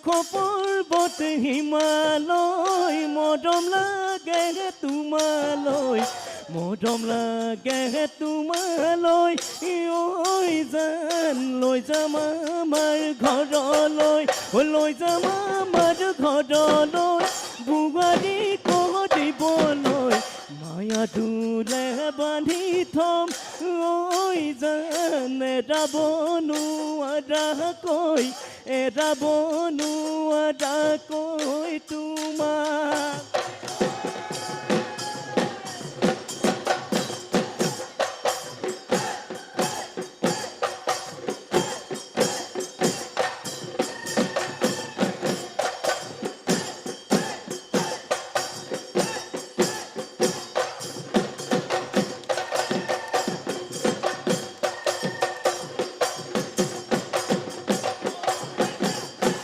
পৰ্বত হিমালয় মৰম লাগে তোমালৈ মৰম লাগে তোমালৈ ঐ জান লৈ যাম আমাৰ ঘৰলৈ লৈ যাম আমাৰ ঘৰলৈ বুৱাৰী দিবলৈ মায়া দূৰে বান্ধি থম ঐ জান এৰাব নোৱাৰাকৈ তোমাক